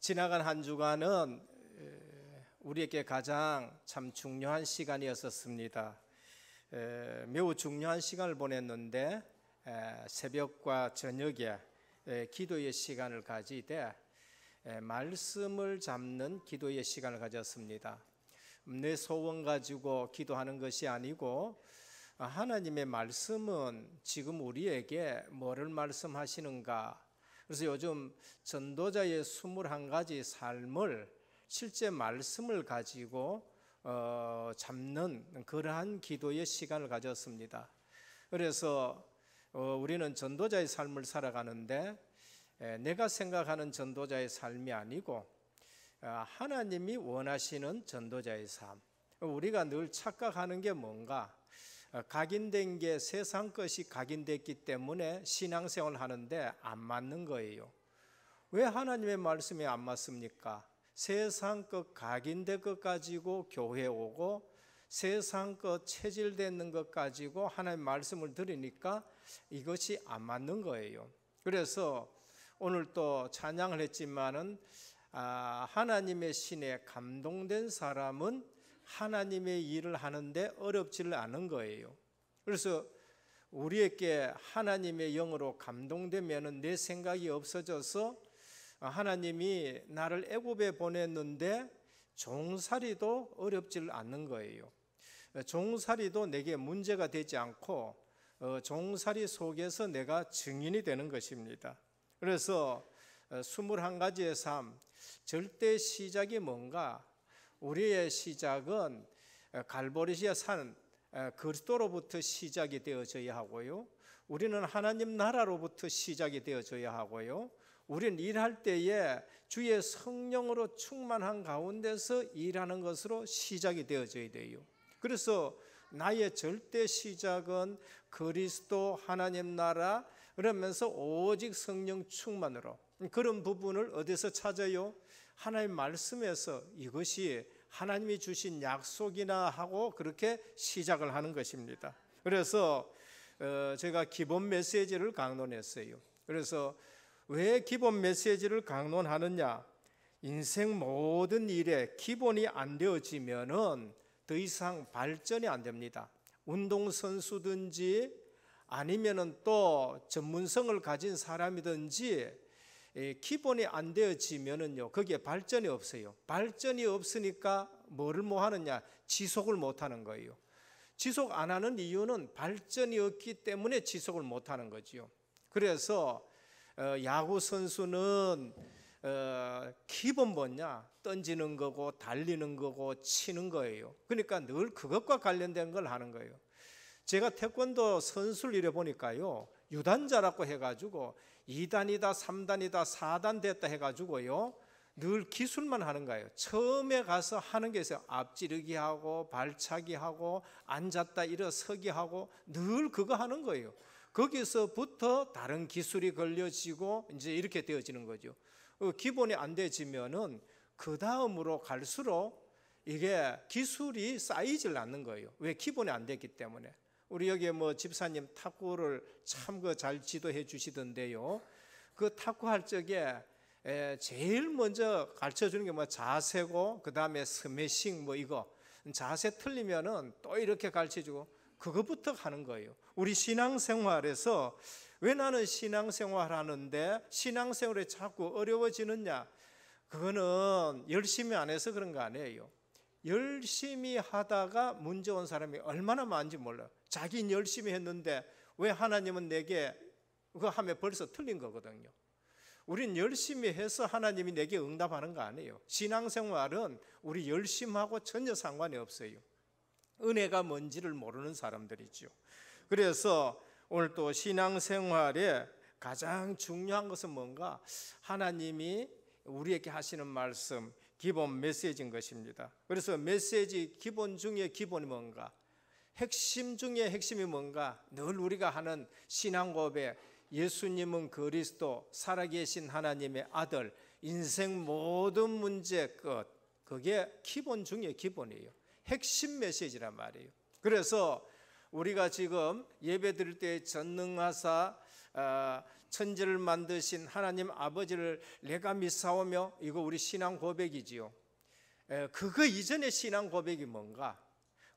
지나간 한 주간은 우리에게 가장 참 중요한 시간이었었습니다. 매우 중요한 시간을 보냈는데 새벽과 저녁에 기도의 시간을 가지되 말씀을 잡는 기도의 시간을 가졌습니다. 내 소원 가지고 기도하는 것이 아니고 하나님의 말씀은 지금 우리에게 뭐를 말씀하시는가. 그래서 요즘 전도자의 21가지 삶을 실제 말씀을 가지고 잡는 그러한 기도의 시간을 가졌습니다. 그래서 우리는 전도자의 삶을 살아가는데 내가 생각하는 전도자의 삶이 아니고 하나님이 원하시는 전도자의 삶. 우리가 늘 착각하는 게 뭔가? 각인된 게 세상 것이 각인됐기 때문에 신앙생활을 하는데 안 맞는 거예요. 왜 하나님의 말씀이 안 맞습니까? 세상 것 각인된 것 가지고 교회에 오고 세상 것 체질되는 것 가지고 하나님 말씀을 들으니까 이것이 안 맞는 거예요. 그래서 오늘 또 찬양을 했지만은 하나님의 신에 감동된 사람은 하나님의 일을 하는데 어렵지를 않은 거예요. 그래서 우리에게 하나님의 영으로 감동되면 내 생각이 없어져서 하나님이 나를 애굽에 보냈는데 종살이도 어렵지를 않는 거예요. 종살이도 내게 문제가 되지 않고 종살이 속에서 내가 증인이 되는 것입니다. 그래서 21가지의 삶, 절대 시작이 뭔가? 우리의 시작은 갈보리의 산 그리스도로부터 시작이 되어져야 하고요. 우리는 하나님 나라로부터 시작이 되어져야 하고요. 우리는 일할 때에 주의 성령으로 충만한 가운데서 일하는 것으로 시작이 되어져야 돼요. 그래서 나의 절대 시작은 그리스도 하나님 나라 그러면서 오직 성령 충만으로 그런 부분을 어디서 찾아요? 하나님 말씀에서 이것이 하나님이 주신 약속이나 하고 그렇게 시작을 하는 것입니다. 그래서 제가 기본 메시지를 강론했어요. 그래서 왜 기본 메시지를 강론하느냐? 인생 모든 일에 기본이 안 되어지면은 더 이상 발전이 안 됩니다. 운동선수든지 아니면은 또 전문성을 가진 사람이든지 기본이 안 되어지면은요, 거기에 발전이 없어요. 발전이 없으니까 뭐를 못 하느냐? 지속을 못 하는 거예요. 지속 안 하는 이유는 발전이 없기 때문에 지속을 못 하는 거지요. 그래서 야구 선수는 기본 뭐냐? 던지는 거고 달리는 거고 치는 거예요. 그러니까 늘 그것과 관련된 걸 하는 거예요. 제가 태권도 선수를 이래 보니까요, 유단자라고 해가지고 2단이다 3단이다 4단 됐다 해가지고요 늘 기술만 하는 거예요. 처음에 가서 하는 게 있어요. 앞지르기 하고 발차기 하고 앉았다 일어서기 하고 늘 그거 하는 거예요. 거기서부터 다른 기술이 걸려지고 이제 이렇게 되어지는 거죠. 기본이 안 되지면은 그 다음으로 갈수록 이게 기술이 쌓이질 않는 거예요. 왜? 기본이 안 됐기 때문에. 우리 여기 뭐 집사님 탁구를 참 잘 지도해 주시던데요. 그 탁구 할 적에 제일 먼저 가르쳐 주는 게 뭐 자세고 그 다음에 스매싱 뭐 이거 자세 틀리면은 또 이렇게 가르쳐 주고 그것부터 하는 거예요. 우리 신앙생활에서 왜 나는 신앙생활 하는데 신앙생활에 자꾸 어려워지느냐? 그거는 열심히 안 해서 그런 거 아니에요. 열심히 하다가 문제 온 사람이 얼마나 많은지 몰라요. 자기는 열심히 했는데 왜 하나님은 내게 그거 하면 벌써 틀린 거거든요. 우린 열심히 해서 하나님이 내게 응답하는 거 아니에요. 신앙생활은 우리 열심하고 전혀 상관이 없어요. 은혜가 뭔지를 모르는 사람들이죠. 그래서 오늘 또 신앙생활에 가장 중요한 것은 뭔가? 하나님이 우리에게 하시는 말씀, 기본 메시지인 것입니다. 그래서 메시지 기본 중에 기본이 뭔가? 핵심 중에 핵심이 뭔가? 늘 우리가 하는 신앙 고백, 예수님은 그리스도, 살아계신 하나님의 아들, 인생 모든 문제 끝. 그게 기본 중에 기본이에요. 핵심 메시지란 말이에요. 그래서 우리가 지금 예배 드릴 때 전능하사 천지를 만드신 하나님 아버지를 내가 믿사오며, 이거 우리 신앙 고백이지요. 그거 이전의 신앙 고백이 뭔가?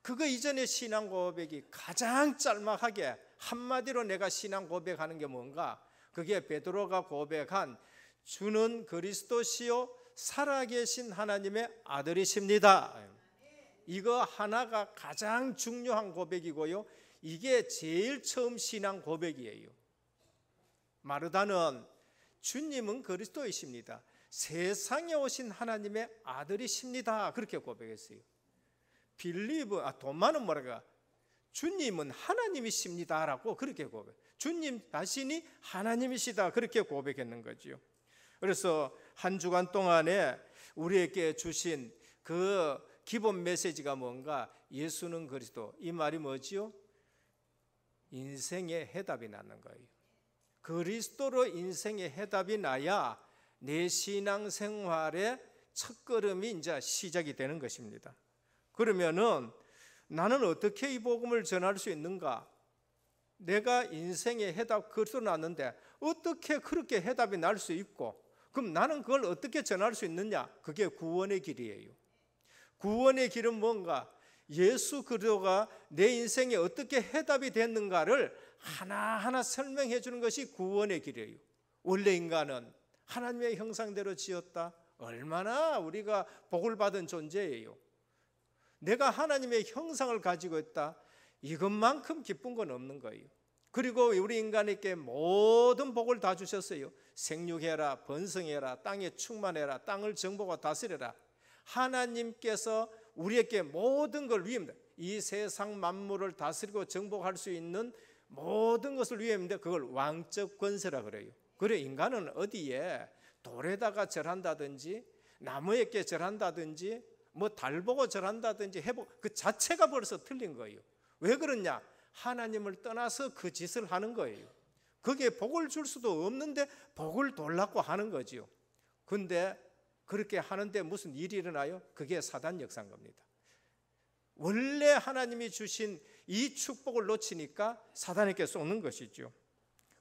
그거 이전의 신앙 고백이 가장 짤막하게 한마디로 내가 신앙 고백하는 게 뭔가? 그게 베드로가 고백한 주는 그리스도시요 살아계신 하나님의 아들이십니다. 이거 하나가 가장 중요한 고백이고요, 이게 제일 처음 신앙 고백이에요. 마르다는 주님은 그리스도이십니다, 세상에 오신 하나님의 아들이십니다, 그렇게 고백했어요. 도마는 뭐랄까, 주님은 하나님이십니다라고 그렇게 고백. 주님 자신이 하나님이시다, 그렇게 고백했는 거지요. 그래서 한 주간 동안에 우리에게 주신 그 기본 메시지가 뭔가? 예수는 그리스도. 이 말이 뭐지요? 인생의 해답이 나는 거예요. 그리스도로 인생의 해답이 나야 내 신앙생활의 첫걸음이 이제 시작이 되는 것입니다. 그러면은 나는 어떻게 이 복음을 전할 수 있는가? 내가 인생의 해답 그리스도 났는데 어떻게 그렇게 해답이 날 수 있고, 그럼 나는 그걸 어떻게 전할 수 있느냐? 그게 구원의 길이에요. 구원의 길은 뭔가? 예수 그리스도가 내 인생에 어떻게 해답이 됐는가를 하나하나 설명해 주는 것이 구원의 길이에요. 원래 인간은 하나님의 형상대로 지었다. 얼마나 우리가 복을 받은 존재예요. 내가 하나님의 형상을 가지고 있다. 이것만큼 기쁜 건 없는 거예요. 그리고 우리 인간에게 모든 복을 다 주셨어요. 생육해라, 번성해라, 땅에 충만해라, 땅을 정복하고 다스려라. 하나님께서 우리에게 모든 걸 위임합니다. 이 세상 만물을 다스리고 정복할 수 있는 모든 것을 위임합니다. 그걸 왕적 권세라 그래요. 그래, 인간은 어디에 돌에다가 절한다든지 나무에게 절한다든지 뭐 달 보고 절한다든지 해보, 그 자체가 벌써 틀린 거예요. 왜 그러냐? 하나님을 떠나서 그 짓을 하는 거예요. 거기에 복을 줄 수도 없는데 복을 돌라고 하는 거지요. 근데 그렇게 하는데 무슨 일이 일어나요? 그게 사단 역사인 겁니다. 원래 하나님이 주신 이 축복을 놓치니까 사단에게 쏘는 것이죠.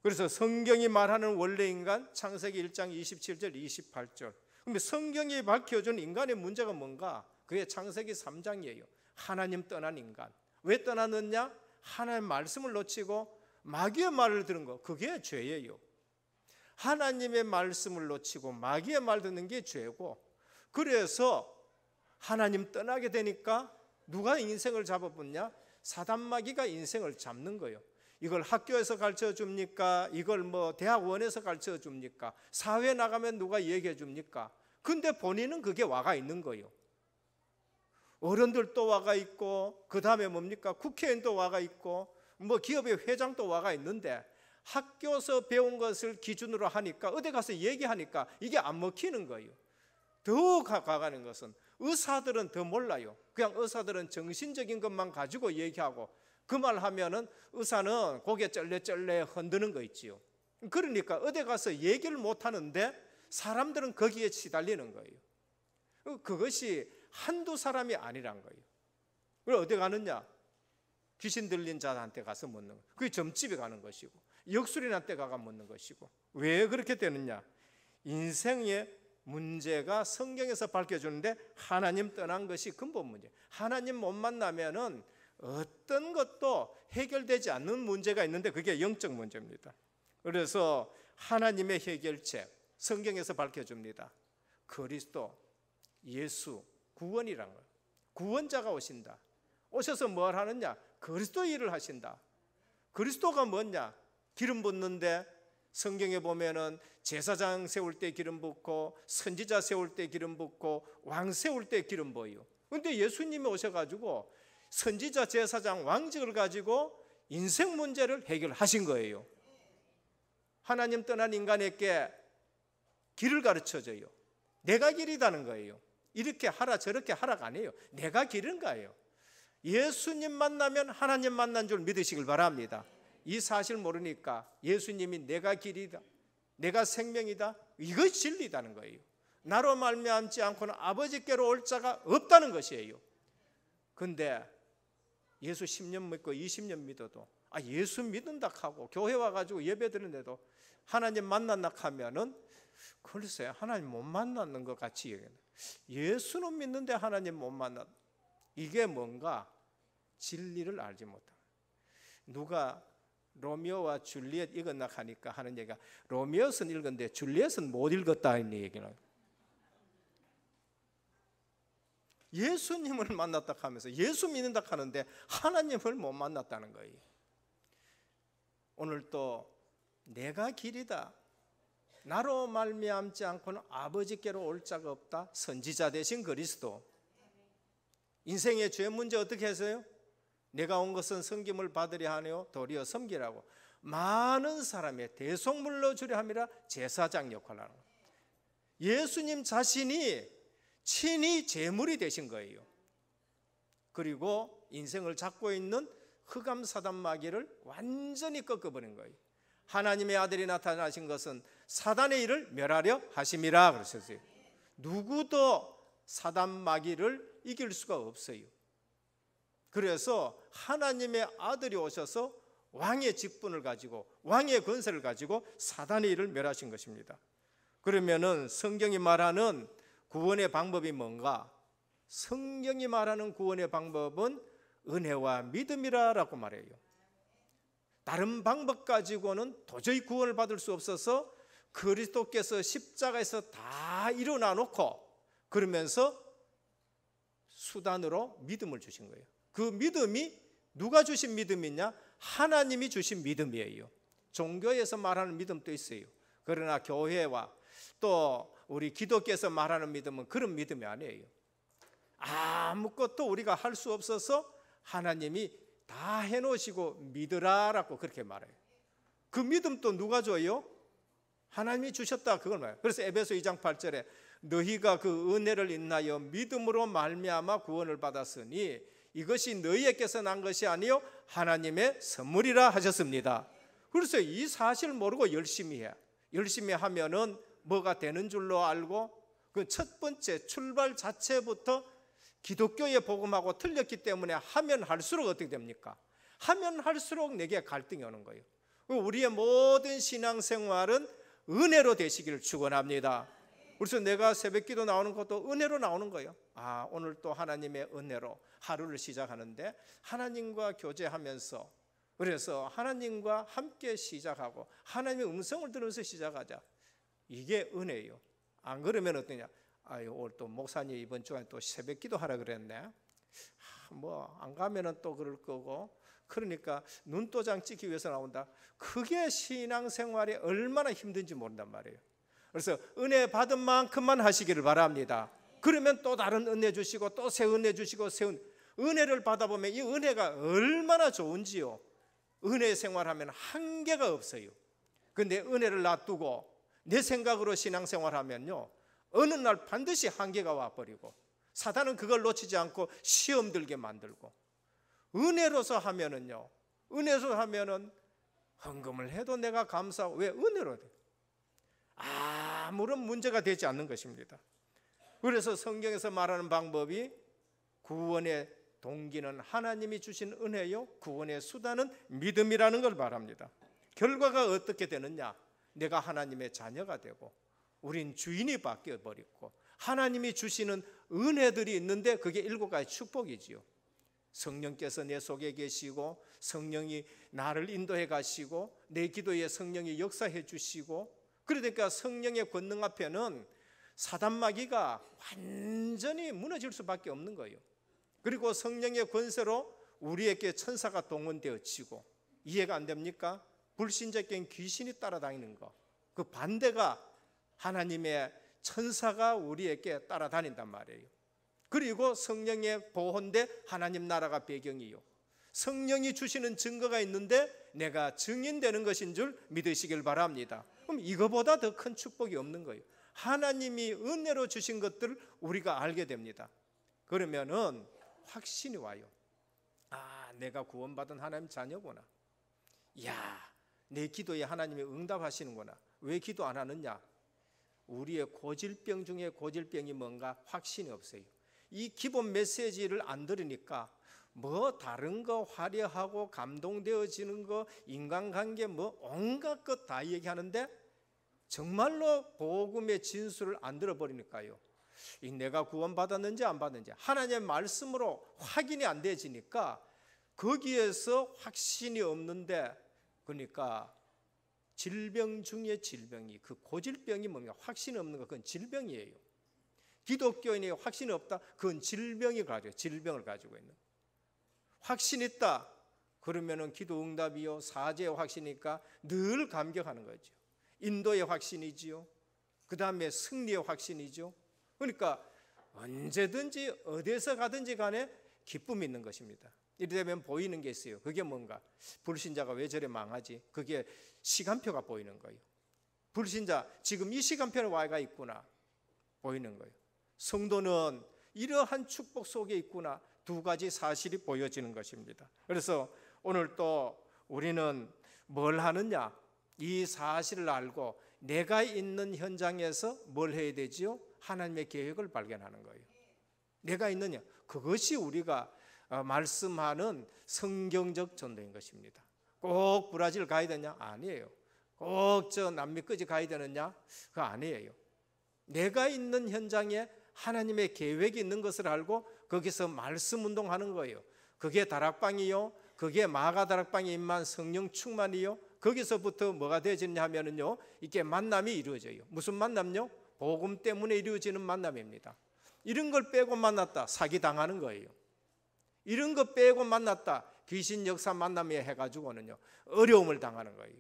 그래서 성경이 말하는 원래 인간, 창세기 1장 27절 28절. 그런데 성경이 밝혀준 인간의 문제가 뭔가? 그게 창세기 3장이에요. 하나님 떠난 인간. 왜 떠났느냐? 하나님의 말씀을 놓치고 마귀의 말을 들은 거, 그게 죄예요. 하나님의 말씀을 놓치고 마귀의 말 듣는 게 죄고, 그래서 하나님 떠나게 되니까 누가 인생을 잡아붙냐? 사단 마귀가 인생을 잡는 거예요. 이걸 학교에서 가르쳐 줍니까? 이걸 뭐 대학원에서 가르쳐 줍니까? 사회에 나가면 누가 얘기해 줍니까? 근데 본인은 그게 와가 있는 거예요. 어른들도 와가 있고, 그 다음에 뭡니까? 국회의원도 와가 있고, 뭐 기업의 회장도 와가 있는데 학교에서 배운 것을 기준으로 하니까 어디 가서 얘기하니까 이게 안 먹히는 거예요. 더 가가는 것은 의사들은 더 몰라요. 그냥 의사들은 정신적인 것만 가지고 얘기하고, 그 말 하면은 의사는 고개 쩔레쩔레 흔드는 거 있지요. 그러니까 어디 가서 얘기를 못 하는데 사람들은 거기에 시달리는 거예요. 그것이 한두 사람이 아니란 거예요. 그럼 어디 가느냐? 귀신 들린 자한테 가서 묻는 거예요. 그게 점집에 가는 것이고, 역술인한테 가가 묻는 것이고. 왜 그렇게 되느냐? 인생의 문제가 성경에서 밝혀주는데 하나님 떠난 것이 근본 문제. 하나님 못 만나면은 어떤 것도 해결되지 않는 문제가 있는데 그게 영적 문제입니다. 그래서 하나님의 해결책 성경에서 밝혀줍니다. 그리스도, 예수, 구원이란 거예요. 구원자가 오신다. 오셔서 뭘 하느냐? 그리스도 일을 하신다. 그리스도가 뭐냐? 기름 붓는데 성경에 보면은 제사장 세울 때 기름 붓고, 선지자 세울 때 기름 붓고, 왕 세울 때 기름 부어요. 그런데 예수님이 오셔가지고 선지자, 제사장, 왕직을 가지고 인생 문제를 해결하신 거예요. 하나님 떠난 인간에게 길을 가르쳐줘요. 내가 길이다는 거예요. 이렇게 하라 저렇게 하라가 아니에요. 내가 길인 거예요. 예수님 만나면 하나님 만난 줄 믿으시길 바랍니다. 이 사실 모르니까 예수님이 내가 길이다, 내가 생명이다, 이것이 진리다는 거예요. 나로 말미암지 않고는 아버지께로 올 자가 없다는 것이에요. 근데 예수 10년 믿고 20년 믿어도 예수 믿는다 하고 교회 와가지고 예배 드리는데도 하나님 만난다 하면은 글쎄 하나님 못 만나는 것 같이 얘기해요. 예수는 믿는데 하나님 못 만나. 이게 뭔가 진리를 알지 못하는. 누가 로미오와 줄리엣 읽었나 하니까 하는 얘기가 로미오는 읽었는데 줄리엣은 못 읽었다 이 얘기는. 예수님을 만났다 하면서 예수 믿는다 하는데 하나님을 못 만났다는 거예요. 오늘 또 내가 길이다, 나로 말미암지 않고는 아버지께로 올 자가 없다, 선지자 되신 그리스도. 인생의 죄 문제 어떻게 했어요? 내가 온 것은 섬김을 받으려 하네요, 도리어 섬기라고 많은 사람의 대속물로 주려 함이라 제사장 역할을 하는 거예요. 예수님 자신이 친히 제물이 되신 거예요. 그리고 인생을 잡고 있는 흑암 사단 마귀를 완전히 꺾어버린 거예요. 하나님의 아들이 나타나신 것은 사단의 일을 멸하려 하심이라 그러셨어요. 누구도 사단 마귀를 이길 수가 없어요. 그래서 하나님의 아들이 오셔서 왕의 직분을 가지고 왕의 권세를 가지고 사단의 일을 멸하신 것입니다. 그러면은 성경이 말하는 구원의 방법이 뭔가? 성경이 말하는 구원의 방법은 은혜와 믿음이라고 말해요. 다른 방법 가지고는 도저히 구원을 받을 수 없어서 그리스도께서 십자가에서 다 일어나 놓고 그러면서 수단으로 믿음을 주신 거예요. 그 믿음이 누가 주신 믿음이냐? 하나님이 주신 믿음이에요. 종교에서 말하는 믿음도 있어요. 그러나 교회와 또 우리 기독교에서 말하는 믿음은 그런 믿음이 아니에요. 아무것도 우리가 할 수 없어서 하나님이 다 해놓으시고 믿으라라고 그렇게 말해요. 그 믿음도 누가 줘요? 하나님이 주셨다 그걸 말해요. 그래서 에베소 2장 8절에 너희가 그 은혜를 인하여 믿음으로 말미암아 구원을 받았으니 이것이 너희에게서 난 것이 아니요 하나님의 선물이라 하셨습니다. 그래서 이 사실을 모르고 열심히 해. 열심히 하면은 뭐가 되는 줄로 알고 그 첫 번째 출발 자체부터 기독교의 복음하고 틀렸기 때문에 하면 할수록 어떻게 됩니까? 하면 할수록 내게 갈등이 오는 거예요. 우리의 모든 신앙생활은 은혜로 되시기를 축원합니다. 그래서 내가 새벽기도 나오는 것도 은혜로 나오는 거예요. 오늘 또 하나님의 은혜로 하루를 시작하는데 하나님과 교제하면서 그래서 하나님과 함께 시작하고 하나님의 음성을 들으면서 시작하자. 이게 은혜예요. 안 그러면 어떠냐? 오늘 또 목사님 이번 주에 또 새벽기도 하라 그랬네. 뭐 안 가면은 또 그럴 거고. 그러니까 눈도장 찍기 위해서 나온다. 그게 신앙생활이 얼마나 힘든지 모른단 말이에요. 그래서 은혜 받은 만큼만 하시기를 바랍니다. 그러면 또 다른 은혜 주시고 또 새 은혜 주시고 새 은혜를 받아보면 이 은혜가 얼마나 좋은지요. 은혜 생활하면 한계가 없어요. 근데 은혜를 놔두고 내 생각으로 신앙생활하면요 어느 날 반드시 한계가 와버리고 사단은 그걸 놓치지 않고 시험 들게 만들고 은혜로서 하면은요 은혜로 하면은 헌금을 해도 내가 감사하고 왜 은혜로 돼? 아무런 문제가 되지 않는 것입니다. 그래서 성경에서 말하는 방법이 구원의 동기는 하나님이 주신 은혜요 구원의 수단은 믿음이라는 걸 말합니다. 결과가 어떻게 되느냐? 내가 하나님의 자녀가 되고 우린 주인이 바뀌어 버리고 하나님이 주시는 은혜들이 있는데 그게 7가지 축복이지요. 성령께서 내 속에 계시고 성령이 나를 인도해 가시고 내 기도에 성령이 역사해 주시고 그러니까 성령의 권능 앞에는 사단마귀가 완전히 무너질 수밖에 없는 거예요. 그리고 성령의 권세로 우리에게 천사가 동원되어지고 이해가 안 됩니까? 불신자에겐 귀신이 따라다니는 거. 그 반대가 하나님의 천사가 우리에게 따라다닌단 말이에요. 그리고 성령의 보호인데 하나님 나라가 배경이요. 성령이 주시는 증거가 있는데 내가 증인되는 것인 줄 믿으시길 바랍니다. 그럼 이거보다 더 큰 축복이 없는 거예요. 하나님이 은혜로 주신 것들을 우리가 알게 됩니다. 그러면은 확신이 와요. 내가 구원받은 하나님 자녀구나. 내 기도에 하나님이 응답하시는구나. 왜 기도 안 하느냐? 우리의 고질병 중에 고질병이 뭔가 확신이 없어요. 이 기본 메시지를 안 들으니까 뭐 다른 거 화려하고 감동되어지는 거, 인간관계 뭐 온갖 것 다 얘기하는데 정말로 복음의 진술을 안 들어버리니까요, 이 내가 구원받았는지 안 받았는지 하나님의 말씀으로 확인이 안 되지니까 거기에서 확신이 없는데, 그러니까 질병 중에 질병이, 그 고질병이 뭡니까? 확신이 없는 거, 그건 질병이에요. 기독교인이 확신이 없다, 그건 질병을 가지고 있는. 확신 있다 그러면은 기도 응답이요, 사제의 확신이니까 늘 감격하는 거죠. 인도의 확신이지요, 그 다음에 승리의 확신이죠. 그러니까 언제든지 어디서 가든지 간에 기쁨이 있는 것입니다. 이러면 보이는 게 있어요. 그게 뭔가? 불신자가 왜 저래 망하지? 그게 시간표가 보이는 거예요. 불신자 지금 이 시간표에 와가 있구나, 보이는 거예요. 성도는 이러한 축복 속에 있구나, 두 가지 사실이 보여지는 것입니다. 그래서 오늘 또 우리는 뭘 하느냐? 이 사실을 알고 내가 있는 현장에서 뭘 해야 되지요? 하나님의 계획을 발견하는 거예요. 내가 있느냐? 그것이 우리가 말씀하는 성경적 전도인 것입니다. 꼭 브라질 가야 되냐? 아니에요. 꼭 저 남미까지 가야 되느냐? 그거 아니에요. 내가 있는 현장에 하나님의 계획이 있는 것을 알고 거기서 말씀 운동하는 거예요. 그게 다락방이요, 그게 마가 다락방에 임한 성령 충만이요, 거기서부터 뭐가 되어지냐 하면은요, 이게 만남이 이루어져요. 무슨 만남요? 복음 때문에 이루어지는 만남입니다. 이런 걸 빼고 만났다, 사기 당하는 거예요. 이런 거 빼고 만났다, 귀신 역사 만남에 해가지고는요, 어려움을 당하는 거예요.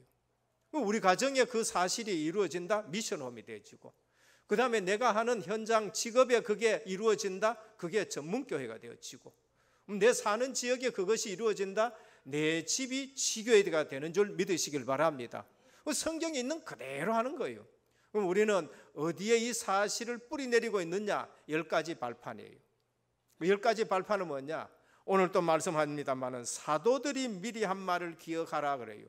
우리 가정에 그 사실이 이루어진다, 미션홈이 되어지고, 그 다음에 내가 하는 현장 직업에 그게 이루어진다, 그게 전문교회가 되어지고, 내 사는 지역에 그것이 이루어진다, 내 집이 지교회가 되는 줄 믿으시길 바랍니다. 성경에 있는 그대로 하는 거예요. 그럼 우리는 어디에 이 사실을 뿌리내리고 있느냐? 10가지 발판이에요. 10가지 발판은 뭐냐? 오늘 또 말씀합니다만은 사도들이 미리 한 말을 기억하라 그래요.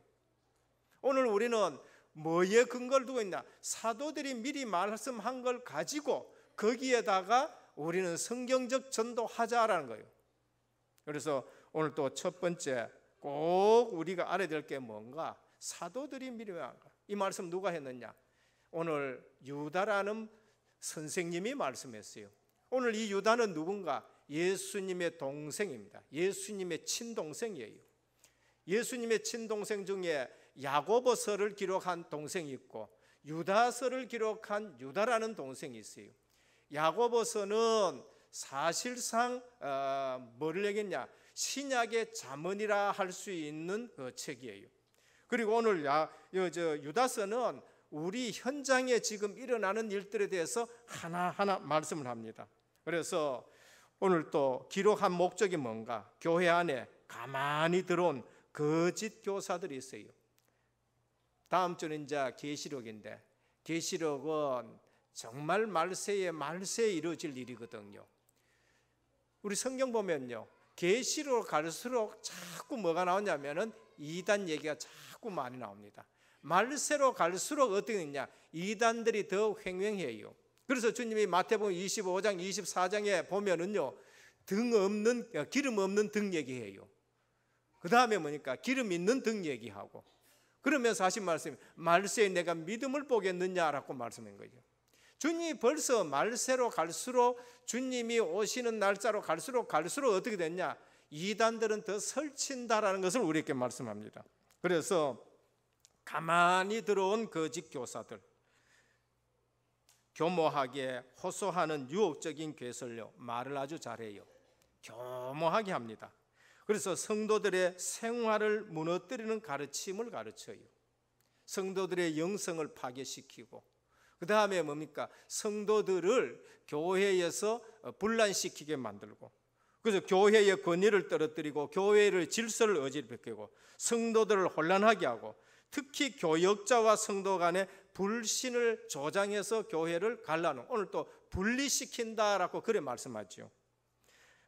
오늘 우리는 뭐에 근거를 두고 있나? 사도들이 미리 말씀한 걸 가지고 거기에다가 우리는 성경적 전도하자라는 거예요. 그래서 오늘 또 첫 번째 꼭 우리가 알아야 될 게 뭔가? 사도들이 미리 한 거. 이 말씀 누가 했느냐? 오늘 유다라는 선생님이 말씀했어요. 오늘 이 유다는 누군가? 예수님의 동생입니다. 예수님의 친동생이에요. 예수님의 친동생 중에 야고보서를 기록한 동생이 있고 유다서를 기록한 유다라는 동생이 있어요. 야고보서는 사실상 뭐를 얘기했냐? 신약의 잠언이라 할 수 있는 그 책이에요. 그리고 오늘 유다서는 우리 현장에 지금 일어나는 일들에 대해서 하나하나 말씀을 합니다. 그래서 오늘 또 기록한 목적이 뭔가? 교회 안에 가만히 들어온 거짓 교사들이 있어요. 다음 주는 이제 계시록인데, 계시록은 정말 말세에 이루어질 일이거든요. 우리 성경 보면요, 계시록 갈수록 자꾸 뭐가 나오냐면은 이단 얘기가 자꾸 많이 나옵니다. 말세로 갈수록 어떻게 되냐? 이단들이 더 횡행해요. 그래서 주님이 마태복음 25장 24장에 보면은요, 기름 없는 등 얘기해요. 그 다음에 뭐니까? 기름 있는 등 얘기하고, 그러면서 하신 말씀이 말세에 내가 믿음을 보겠느냐라고 말씀한 거죠. 주님이 벌써 말세로 갈수록, 주님이 오시는 날짜로 갈수록 어떻게 됐냐? 이단들은 더 설친다라는 것을 우리에게 말씀합니다. 그래서 가만히 들어온 거짓 교사들, 교모하게 호소하는 유혹적인 괴설로 말을 아주 잘해요. 교모하게 합니다. 그래서 성도들의 생활을 무너뜨리는 가르침을 가르쳐요. 성도들의 영성을 파괴시키고, 그 다음에 뭡니까? 성도들을 교회에서 분란시키게 만들고, 그래서 교회의 권위를 떨어뜨리고 교회의 질서를 어지럽히고 성도들을 혼란하게 하고, 특히 교역자와 성도 간에 불신을 조장해서 교회를 갈라놓은, 오늘 또 분리시킨다라고 그래 말씀하죠.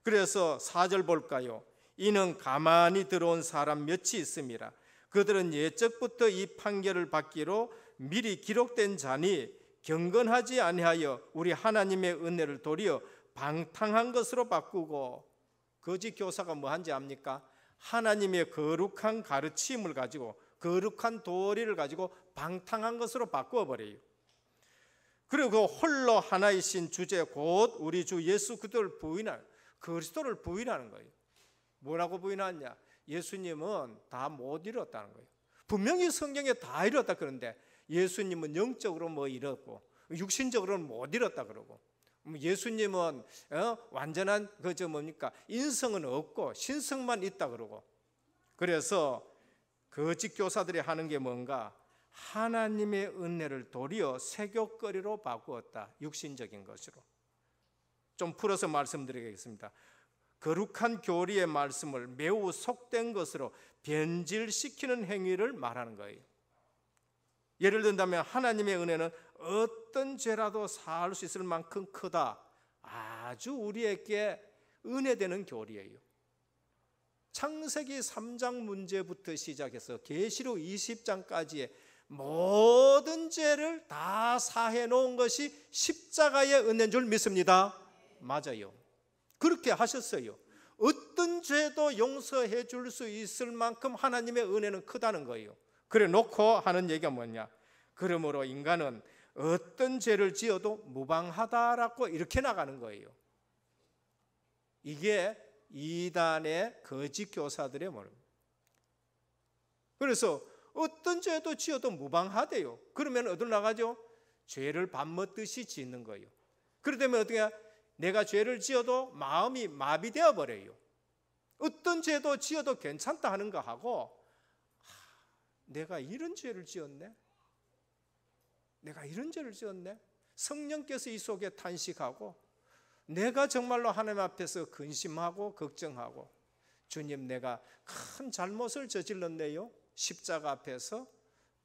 그래서 4절 볼까요? 이는 가만히 들어온 사람 몇이 있음이라. 그들은 예적부터 이 판결을 받기로 미리 기록된 자니 경건하지 아니하여 우리 하나님의 은혜를 도리어 방탕한 것으로 바꾸고, 거짓 교사가 뭐 한지 압니까? 하나님의 거룩한 가르침을 가지고, 거룩한 도리를 가지고 방탕한 것으로 바꾸어 버려요. 그리고 홀로 하나이신 주제, 곧 우리 주 예수 그리스도를 부인하는 거예요. 뭐라고 부인하냐? 예수님은 다 못 이뤘다는 거예요. 분명히 성경에 다 이뤘다 그러는데 예수님은 영적으로 뭐 이뤘고 육신적으로는 못 이뤘다 그러고, 예수님은 완전한 인성은 없고 신성만 있다 그러고. 그래서 거짓 교사들이 하는 게 뭔가? 하나님의 은혜를 도리어 세교거리로 바꾸었다. 육신적인 것으로. 좀 풀어서 말씀드리겠습니다. 거룩한 교리의 말씀을 매우 속된 것으로 변질시키는 행위를 말하는 거예요. 예를 든다면 하나님의 은혜는 어떤 죄라도 사할 수 있을 만큼 크다. 아주 우리에게 은혜되는 교리예요. 창세기 3장 문제부터 시작해서 계시록 20장까지의 모든 죄를 다 사해 놓은 것이 십자가의 은혜인 줄 믿습니다. 맞아요. 그렇게 하셨어요. 어떤 죄도 용서해 줄 수 있을 만큼 하나님의 은혜는 크다는 거예요. 그래 놓고 하는 얘기가 뭐냐? 그러므로 인간은 어떤 죄를 지어도 무방하다라고 이렇게 나가는 거예요. 이게 이단의 거짓 교사들의 말입니다. 그래서 어떤 죄도 지어도 무방하대요. 그러면 어디로 나가죠? 죄를 밥 먹듯이 짓는 거예요. 그러다면 어떻게? 내가 죄를 지어도 마음이 마비되어 버려요. 어떤 죄도 지어도 괜찮다 하는 거 하고, 내가 이런 죄를 지었네? 내가 이런 죄를 지었네? 성령께서 이 속에 탄식하고, 내가 정말로 하나님 앞에서 근심하고 걱정하고, 주님 내가 큰 잘못을 저질렀네요. 십자가 앞에서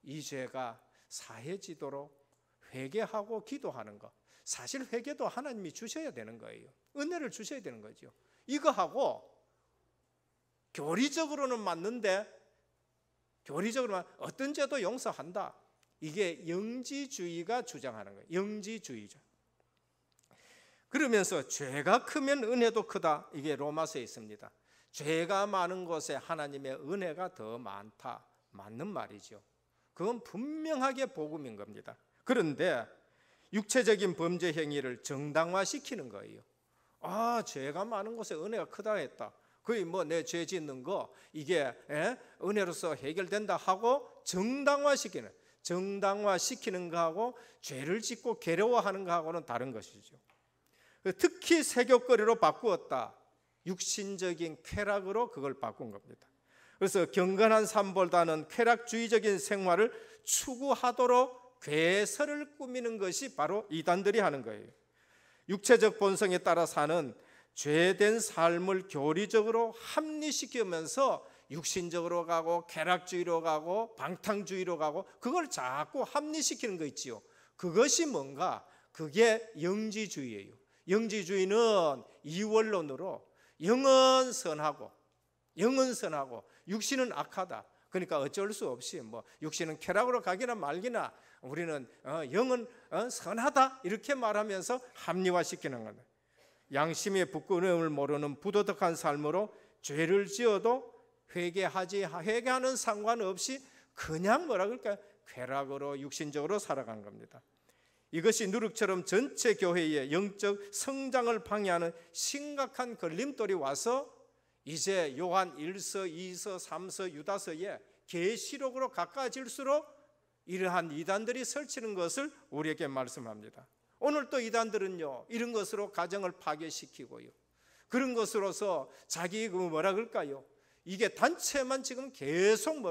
이 죄가 사해지도록 회개하고 기도하는 것. 사실 회개도 하나님이 주셔야 되는 거예요. 은혜를 주셔야 되는 거죠. 이거 하고 교리적으로는 맞는데, 교리적으로는 어떤 죄도 용서한다. 이게 영지주의가 주장하는 거예요. 영지주의죠. 그러면서 죄가 크면 은혜도 크다. 이게 로마서에 있습니다. 죄가 많은 곳에 하나님의 은혜가 더 많다. 맞는 말이죠. 그건 분명하게 복음인 겁니다. 그런데 육체적인 범죄 행위를 정당화시키는 거예요. 죄가 많은 곳에 은혜가 크다 했다. 거의 뭐 내 죄 짓는 거 이게 은혜로서 해결된다 하고 정당화시키는 거하고 죄를 짓고 괴로워하는 거하고는 다른 것이죠. 특히 세교거리로 바꾸었다. 육신적인 쾌락으로 그걸 바꾼 겁니다. 그래서 경건한 삶보다는 쾌락주의적인 생활을 추구하도록 괴설을 꾸미는 것이 바로 이단들이 하는 거예요. 육체적 본성에 따라 사는 죄된 삶을 교리적으로 합리시키면서 육신적으로 가고 쾌락주의로 가고 방탕주의로 가고, 그걸 자꾸 합리시키는 거 있지요. 그것이 뭔가? 그게 영지주의예요. 영지주의는 이원론으로 영은 선하고 육신은 악하다. 그러니까 어쩔 수 없이 육신은 쾌락으로 가기나 말기나 우리는 영은 선하다 이렇게 말하면서 합리화시키는 겁니다. 양심의 부끄러움을 모르는 부도덕한 삶으로 죄를 지어도 회개하는 상관없이 그냥 쾌락으로 육신적으로 살아간 겁니다. 이것이 누룩처럼 전체 교회의 영적 성장을 방해하는 심각한 걸림돌이 와서 이제 요한 1서, 2서, 3서, 유다서에 계시록으로 가까워질수록 이러한 이단들이 설치는 것을 우리에게 말씀합니다. 오늘 또 이단들은요, 이런 것으로 가정을 파괴시키고요, 그런 것으로서 자기 이게 단체만 지금 계속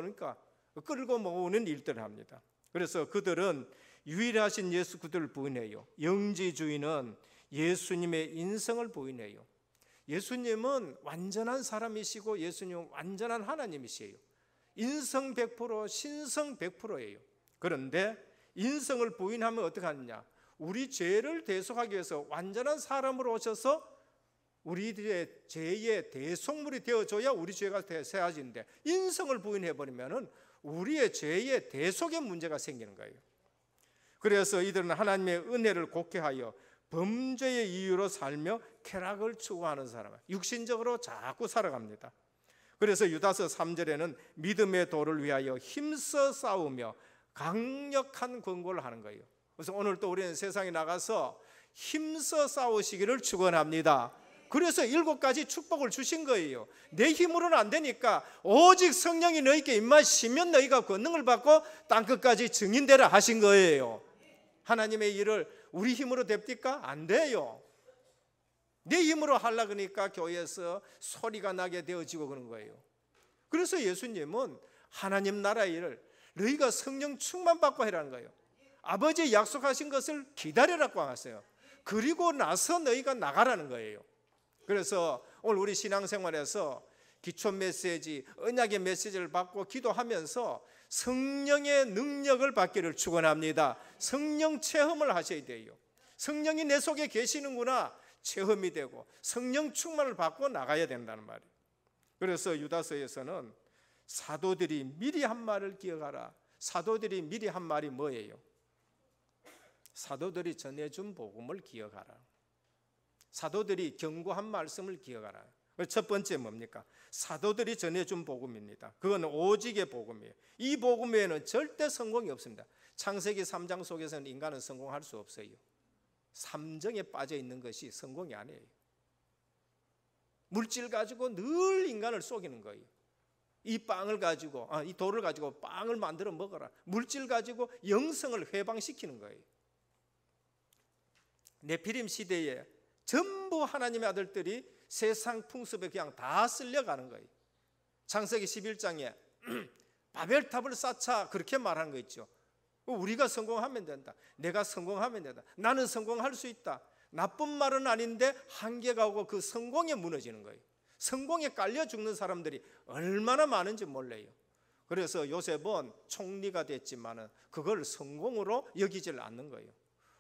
끌고 모으는 일들을 합니다. 그래서 그들은 유일하신 예수 그들을 부인해요. 영지주의는 예수님의 인성을 부인해요. 예수님은 완전한 사람이시고 예수님은 완전한 하나님이시에요. 인성 100%, 신성 100%예요. 그런데 인성을 부인하면 어떻게 하느냐? 우리 죄를 대속하기 위해서 완전한 사람으로 오셔서 우리들의 죄의 대속물이 되어줘야 우리 죄가 세아지는데, 인성을 부인해버리면 우리의 죄의 대속의 문제가 생기는 거예요. 그래서 이들은 하나님의 은혜를 곡해하여 범죄의 이유로 살며 쾌락을 추구하는 사람, 육신적으로 자꾸 살아갑니다. 그래서 유다서 3절에는 믿음의 도를 위하여 힘써 싸우며 강력한 권고를 하는 거예요. 그래서 오늘 또 우리는 세상에 나가서 힘써 싸우시기를 축원합니다. 그래서 7가지 축복을 주신 거예요. 내 힘으로는 안 되니까 오직 성령이 너희께 임하시면 너희가 권능을 받고 땅끝까지 증인되라 하신 거예요. 하나님의 일을 우리 힘으로 됩니까? 안 돼요. 내 힘으로 하려고 하니까 교회에서 소리가 나게 되어지고 그런 거예요. 그래서 예수님은 하나님 나라의 일을 너희가 성령 충만 받고 해라는 거예요. 아버지 약속하신 것을 기다리라고 하셨어요. 그리고 나서 너희가 나가라는 거예요. 그래서 오늘 우리 신앙생활에서 기초 메시지, 언약의 메시지를 받고 기도하면서 성령의 능력을 받기를 축원합니다. 성령 체험을 하셔야 돼요. 성령이 내 속에 계시는구나 체험이 되고 성령 충만을 받고 나가야 된다는 말이에요. 그래서 유다서에서는 사도들이 미리 한 말을 기억하라. 사도들이 미리 한 말이 뭐예요? 사도들이 전해준 복음을 기억하라. 사도들이 경고한 말씀을 기억하라. 첫 번째 뭡니까? 사도들이 전해준 복음입니다. 그건 오직의 복음이에요. 이 복음 외에는 절대 성공이 없습니다. 창세기 3장 속에서는 인간은 성공할 수 없어요. 삼정에 빠져 있는 것이 성공이 아니에요. 물질 가지고 늘 인간을 속이는 거예요. 이 빵을 가지고, 이 돌을 가지고 빵을 만들어 먹어라. 물질 가지고 영성을 회방시키는 거예요. 네피림 시대에 전부 하나님의 아들들이 세상 풍습에 그냥 다 쓸려가는 거예요. 창세기 11장에 바벨탑을 쌓자 그렇게 말한 거 있죠. 우리가 성공하면 된다. 내가 성공하면 된다. 나는 성공할 수 있다. 나쁜 말은 아닌데 한계가 오고 그 성공에 무너지는 거예요. 성공에 깔려 죽는 사람들이 얼마나 많은지 몰라요. 그래서 요셉은 총리가 됐지만은 그걸 성공으로 여기질 않는 거예요.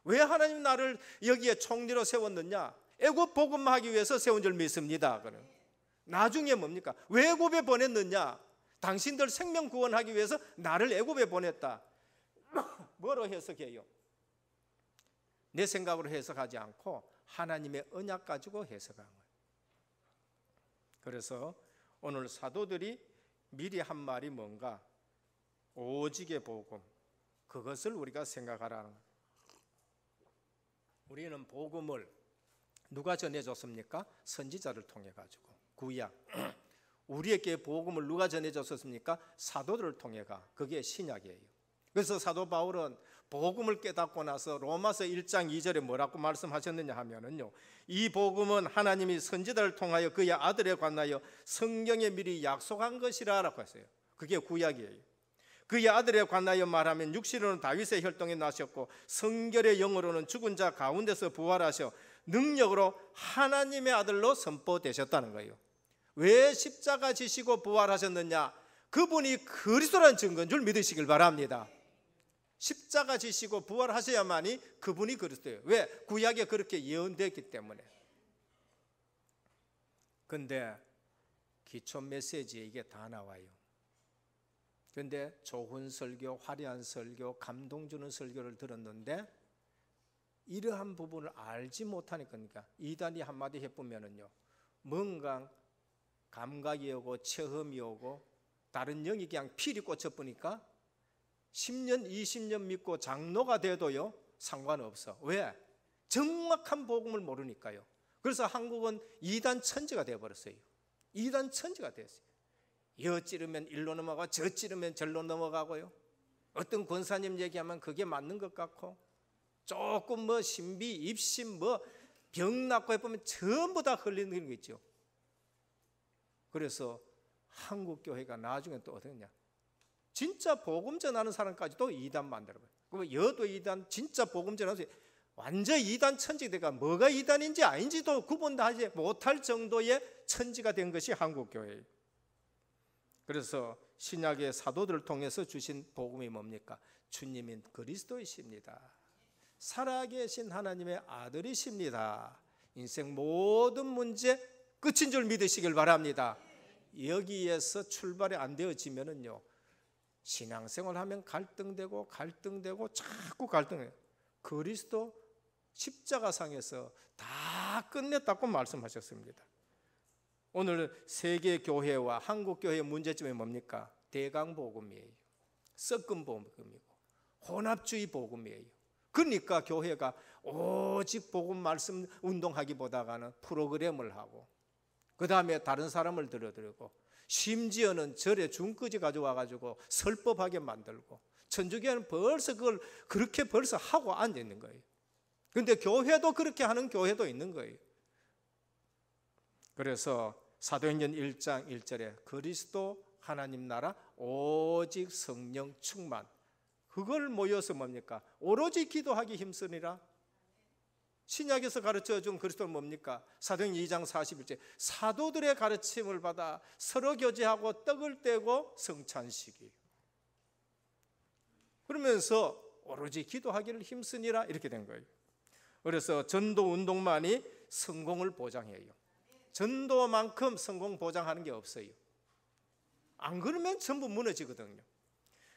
왜 하나님 나를 여기에 총리로 세웠느냐? 애굽 복음하기 위해서 세운 줄 믿습니다. 그럼 나중에 뭡니까? 왜 애굽에 보냈느냐? 당신들 생명 구원하기 위해서 나를 애굽에 보냈다. 뭐로 해석해요? 내 생각으로 해석하지 않고 하나님의 언약 가지고 해석한 거예요. 그래서 오늘 사도들이 미리 한 말이 뭔가? 오직의 복음, 그것을 우리가 생각하라는 거예요. 우리는 복음을 누가 전해줬습니까? 선지자를 통해 가지고. 구약. 우리에게 복음을 누가 전해줬습니까? 사도들을 통해가. 그게 신약이에요. 그래서 사도 바울은 복음을 깨닫고 나서 로마서 1장 2절에 뭐라고 말씀하셨느냐 하면은요, 이 복음은 하나님이 선지자를 통하여 그의 아들에 관하여 성경에 미리 약속한 것이라고 했어요. 그게 구약이에요. 그의 아들에 관하여 말하면 육신으로는 다윗의 혈통에 나셨고 성결의 영으로는 죽은 자 가운데서 부활하셔 능력으로 하나님의 아들로 선포되셨다는 거예요. 왜 십자가 지시고 부활하셨느냐? 그분이 그리스도라는 증거인 줄 믿으시길 바랍니다. 십자가 지시고 부활하셔야만이 그분이 그리스도예요. 왜? 구약에 그렇게 예언되었기 때문에. 근데 기초 메시지에 이게 다 나와요. 근데 좋은 설교, 화려한 설교, 감동 주는 설교를 들었는데 이러한 부분을 알지 못하니까, 그러니까 이단이 한마디 해보면은요, 뭔가 감각이 오고 체험이 오고 다른 영이 그냥 필이 꽂혀보니까 10년, 20년 믿고 장로가 돼도요 상관없어. 왜? 정확한 복음을 모르니까요. 그래서 한국은 이단 천지가 되어버렸어요. 이단 천지가 됐어요. 여 찌르면 일로 넘어가고 저 찌르면 절로 넘어가고요. 어떤 권사님 얘기하면 그게 맞는 것 같고, 조금 뭐 신비, 입심, 뭐 병 낫고 해보면 전부 다 흘리는 게 있죠. 그래서 한국 교회가 나중에 또 어떠냐? 진짜 복음 전하는 사람까지도 이단 만들어봐요. 그러면 여도 이단, 진짜 복음 전하는 완전 이단 천지가 뭐가 이단인지 아닌지도 구분하지 못할 정도의 천지가 된 것이 한국 교회예요. 그래서 신약의 사도들을 통해서 주신 복음이 뭡니까? 주님인 그리스도이십니다. 살아계신 하나님의 아들이십니다. 인생 모든 문제 끝인 줄 믿으시길 바랍니다. 여기에서 출발이 안 되어지면은요, 신앙생활 하면 갈등되고 자꾸 갈등해요. 그리스도 십자가상에서 다 끝냈다고 말씀하셨습니다. 오늘 세계 교회와 한국 교회의 문제점이 뭡니까? 대강복음이에요. 섞은 복음이고 혼합주의 복음이에요. 그러니까 교회가 오직 복음 말씀 운동하기보다는 프로그램을 하고 그 다음에 다른 사람을 들어들고 심지어는 절에 중끄지 가져와가지고 설법하게 만들고 천주교회는 벌써 그걸 그렇게 벌써 하고 앉아 있는 거예요. 그런데 교회도 그렇게 하는 교회도 있는 거예요. 그래서 사도행전 1장 1절에 그리스도 하나님 나라 오직 성령 충만, 그걸 모여서 뭡니까? 오로지 기도하기 힘쓰니라. 신약에서 가르쳐준 그리스도는 뭡니까? 사도행전 2장 41절 사도들의 가르침을 받아 서로 교제하고 떡을 떼고 성찬식이에요. 그러면서 오로지 기도하기를 힘쓰니라 이렇게 된 거예요. 그래서 전도 운동만이 성공을 보장해요. 전도만큼 성공 보장하는 게 없어요. 안 그러면 전부 무너지거든요.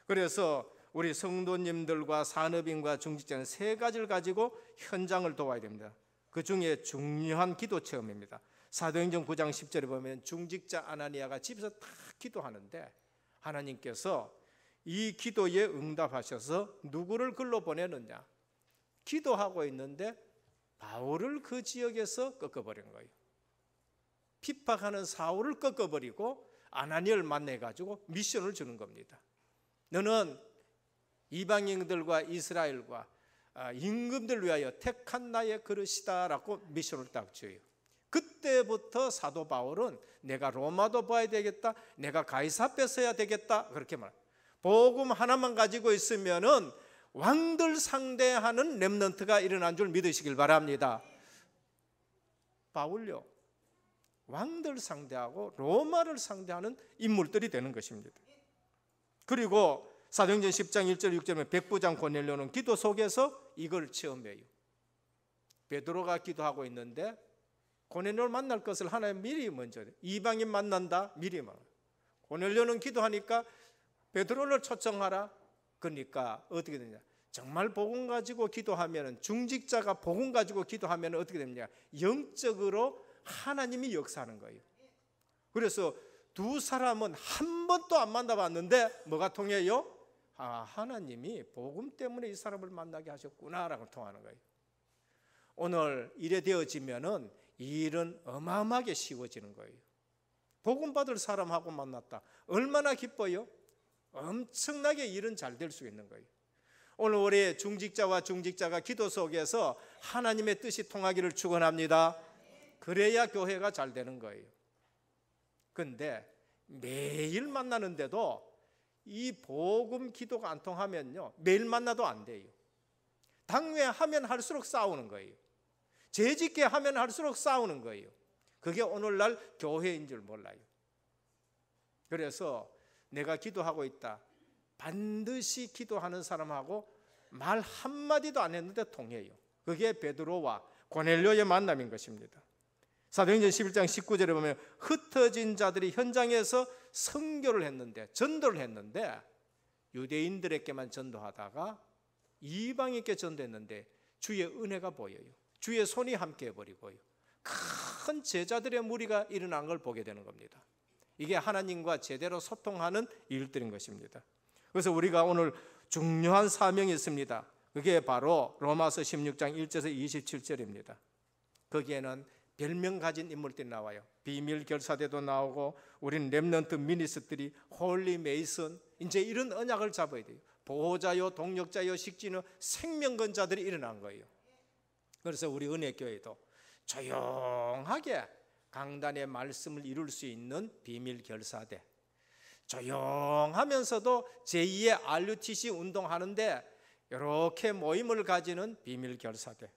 그래서 우리 성도님들과 산업인과 중직자는 세 가지를 가지고 현장을 도와야 됩니다. 그 중에 중요한 기도 체험입니다. 사도행전 9장 10절에 보면 중직자 아나니아가 집에서 다 기도하는데 하나님께서 이 기도에 응답하셔서 누구를 글로 보내느냐? 기도하고 있는데 바울을 그 지역에서 꺾어버린 거예요. 핍박하는 사울을 꺾어버리고 아나니아를 만나가지고 미션을 주는 겁니다. 너는 이방인들과 이스라엘과 임금들 위하여 택한 나의 그릇이다라고 미션을 딱 줘요. 그때부터 사도 바울은 내가 로마도 봐야 되겠다, 내가 가이사 앞에 서야 되겠다 그렇게 말해요. 복음 하나만 가지고 있으면은 왕들 상대하는 렘넌트가 일어난 줄 믿으시길 바랍니다. 바울요, 왕들 상대하고 로마를 상대하는 인물들이 되는 것입니다. 그리고 사도행전 10장 1절 6절에 백부장 고넬료는 기도 속에서 이걸 체험해요. 베드로가 기도하고 있는데 고넬료를 만날 것을 하나님 미리 먼저 이방인 만난다 미리 말. 고넬료는 기도하니까 베드로를 초청하라. 그러니까 어떻게 되냐? 정말 복음 가지고 기도하면 중직자가 복음 가지고 하면 어떻게 됩니까? 영적으로 하나님이 역사하는 거예요. 그래서 두 사람은 한 번도 안 만나봤는데 뭐가 통해요? 하나님이 복음 때문에 이 사람을 만나게 하셨구나라고 통하는 거예요. 오늘 이래 되어지면은 이 일은 어마어마하게 쉬워지는 거예요. 복음 받을 사람하고 만났다. 얼마나 기뻐요? 엄청나게 일은 잘 될 수 있는 거예요. 오늘 우리 중직자와 중직자가 기도 속에서 하나님의 뜻이 통하기를 축원합니다. 그래야 교회가 잘 되는 거예요. 그런데 매일 만나는데도 이 복음 기도가 안 통하면요, 매일 만나도 안 돼요. 당회하면 할수록 싸우는 거예요. 재짓게 하면 할수록 싸우는 거예요. 그게 오늘날 교회인 줄 몰라요. 그래서 내가 기도하고 있다, 반드시 기도하는 사람하고 말 한마디도 안 했는데 통해요. 그게 베드로와 고넬료의 만남인 것입니다. 사도행전 11장 19절에 보면 흩어진 자들이 현장에서 선교를 했는데, 전도를 했는데 유대인들에게만 전도하다가 이방인께 전도했는데 주의 은혜가 보여요. 주의 손이 함께 해버리고요, 큰 제자들의 무리가 일어난 걸 보게 되는 겁니다. 이게 하나님과 제대로 소통하는 일들인 것입니다. 그래서 우리가 오늘 중요한 사명이 있습니다. 그게 바로 로마서 16장 1절에서 27절입니다. 거기에는 별명 가진 인물들이 나와요. 비밀 결사대도 나오고, 우리는 렘넌트 미니스트리, 홀리 메이슨, 이제 이런 언약을 잡아야 돼요. 보호자요, 동력자요, 식진요, 생명건자들이 일어난 거예요. 그래서 우리 은혜교회도 조용하게 강단의 말씀을 이룰 수 있는 비밀 결사대, 조용하면서도 제2의 RUTC 운동하는데 이렇게 모임을 가지는 비밀 결사대,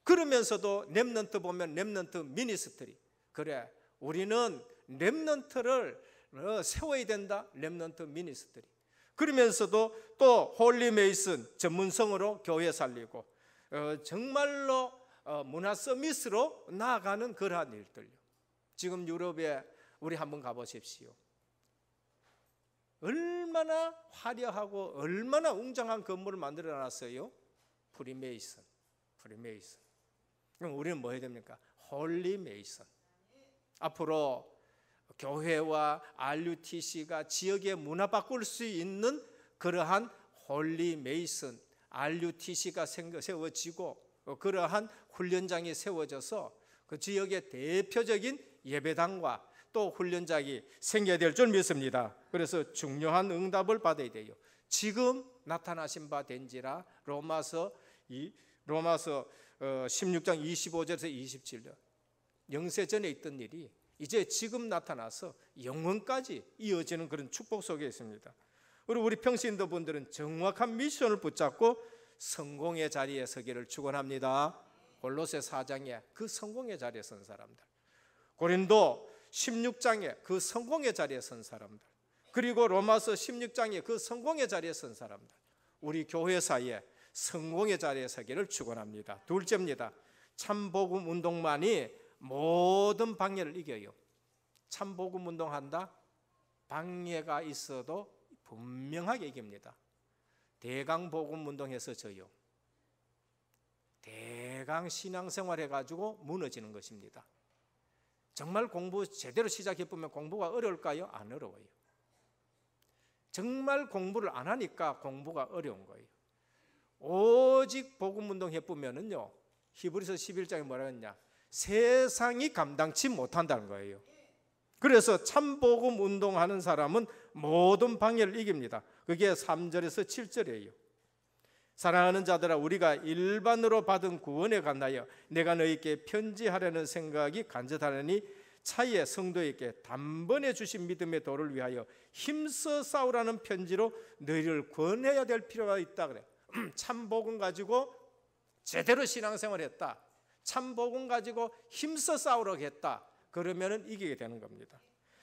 그러면서도 렘넌트 보면 렘넌트 미니스트리, 그래 우리는 렘넌트를 세워야 된다, 렘넌트 미니스트리. 그러면서도 또 홀리 메이슨 전문성으로 교회 살리고 정말로 문화 서밋으로 나아가는 그러한 일들요. 지금 유럽에 우리 한번 가보십시오. 얼마나 화려하고 얼마나 웅장한 건물을 만들어 놨어요. 프리메이슨. 프리메이슨. 그럼 우리는 뭐 해야 됩니까? 홀리 메이슨. 앞으로 교회와 RUTC가 지역의 문화 바꿀 수 있는 그러한 홀리 메이슨, RUTC가 세워지고 그러한 훈련장이 세워져서 그 지역의 대표적인 예배당과 또 훈련장이 생겨야 될 줄 믿습니다. 그래서 중요한 응답을 받아야 돼요. 지금 나타나신 바 된지라 로마서 16장 25절에서 27절 영세 전에 있던 일이 이제 지금 나타나서 영원까지 이어지는 그런 축복 속에 있습니다. 그리고 우리 평신도 분들은 정확한 미션을 붙잡고 성공의 자리에 서기를 축원합니다. 골로새 4장에 그 성공의 자리에 선 사람들, 고린도 16장에 그 성공의 자리에 선 사람들, 그리고 로마서 16장에 그 성공의 자리에 선 사람들, 우리 교회 사이에 성공의 자리에 서기를 축원합니다. 둘째입니다. 참복음 운동만이 모든 방해를 이겨요. 참복음 운동한다? 방해가 있어도 분명하게 이깁니다. 대강 복음 운동해서 져요. 대강 신앙생활 해가지고 무너지는 것입니다. 정말 공부 제대로 시작해보면 공부가 어려울까요? 안 어려워요. 정말 공부를 안 하니까 공부가 어려운 거예요. 오직 복음 운동 해보면은요, 히브리서 11장에 뭐라 했냐? 세상이 감당치 못한다는 거예요. 그래서 참복음 운동하는 사람은 모든 방해를 이깁니다. 그게 3절에서 7절이에요. 사랑하는 자들아, 우리가 일반으로 받은 구원에 관하여 내가 너희에게 편지하려는 생각이 간절하니 차에 성도에게 단번에 주신 믿음의 도를 위하여 힘써 싸우라는 편지로 너희를 권해야 될 필요가 있다 그래. 참복음 가지고 제대로 신앙생활 했다, 참복음 가지고 힘써 싸우려고 했다, 그러면은 이기게 되는 겁니다.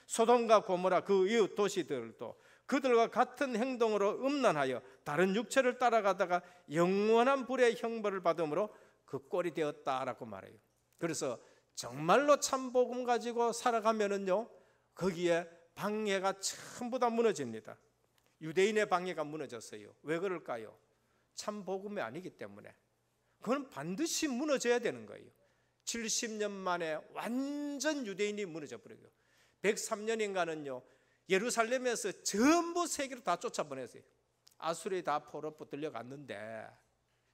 소돔과 고모라 그 이웃 도시들도 그들과 같은 행동으로 음란하여 다른 육체를 따라가다가 영원한 불의 형벌을 받음으로 그 꼴이 되었다라고 말해요. 그래서 정말로 참복음 가지고 살아가면은요, 거기에 방해가 전부 다 무너집니다. 유대인의 방해가 무너졌어요. 왜 그럴까요? 참복음이 아니기 때문에. 그건 반드시 무너져야 되는 거예요. 70년 만에 완전 유대인이 무너져 버려요. 103년인가는요 예루살렘에서 전부 세계로 다 쫓아보냈어요. 아수르에 다 포로 붙들려 갔는데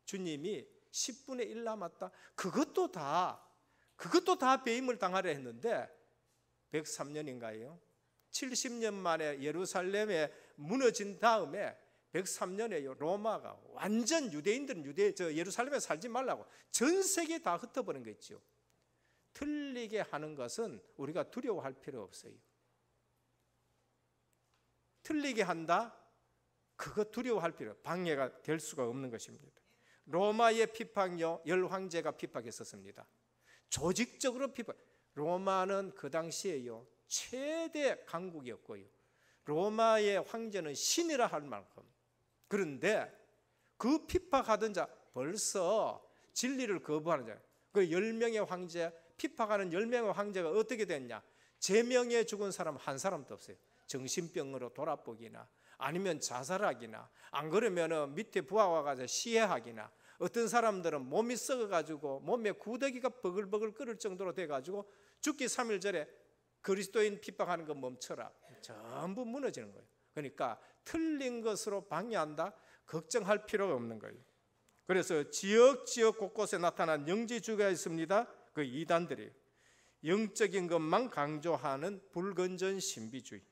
주님이 10분의 1 남았다, 그것도 다 배임을 당하려 했는데 103년인가요? 70년 만에 예루살렘에 무너진 다음에 103년에요 로마가 완전 유대인들은 예루살렘에 살지 말라고 전 세계에 다 흩어버린 거 있죠. 틀리게 하는 것은 우리가 두려워할 필요 없어요. 틀리게 한다? 그거 두려워할 필요, 방해가 될 수가 없는 것입니다. 로마의 피팍요, 열황제가 피팍했었습니다. 조직적으로 피팍. 로마는 그 당시에요 최대 강국이었고요, 로마의 황제는 신이라 할 만큼. 그런데 그 피팍하던 자, 벌써 진리를 거부하는 자, 그 10명의 황제, 피팍하는 10명의 황제가 어떻게 됐냐? 제명에 죽은 사람 한 사람도 없어요. 정신병으로 돌아보기나 아니면 자살하기나, 안 그러면 밑에 부하가 가서 시해하기나, 어떤 사람들은 몸이 썩어가지고 몸에 구더기가 버글버글 끓을 정도로 돼가지고 죽기 3일 전에 그리스도인 핍박하는 거 멈춰라, 전부 무너지는 거예요. 그러니까 틀린 것으로 방해한다? 걱정할 필요가 없는 거예요. 그래서 지역 곳곳에 나타난 영지주의가 있습니다. 그 이단들이에요. 영적인 것만 강조하는 불건전 신비주의,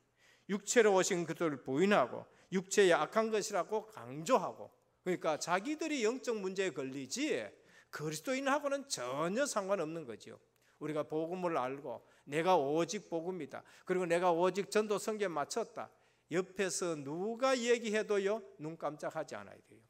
육체로 오신 그들을 부인하고 육체의 악한 것이라고 강조하고, 그러니까 자기들이 영적 문제에 걸리지 그리스도인하고는 전혀 상관없는 거죠. 우리가 복음을 알고 내가 오직 복음이다, 그리고 내가 오직 전도 선교에 맞췄다, 옆에서 누가 얘기해도요 눈 깜짝하지 않아야 돼요.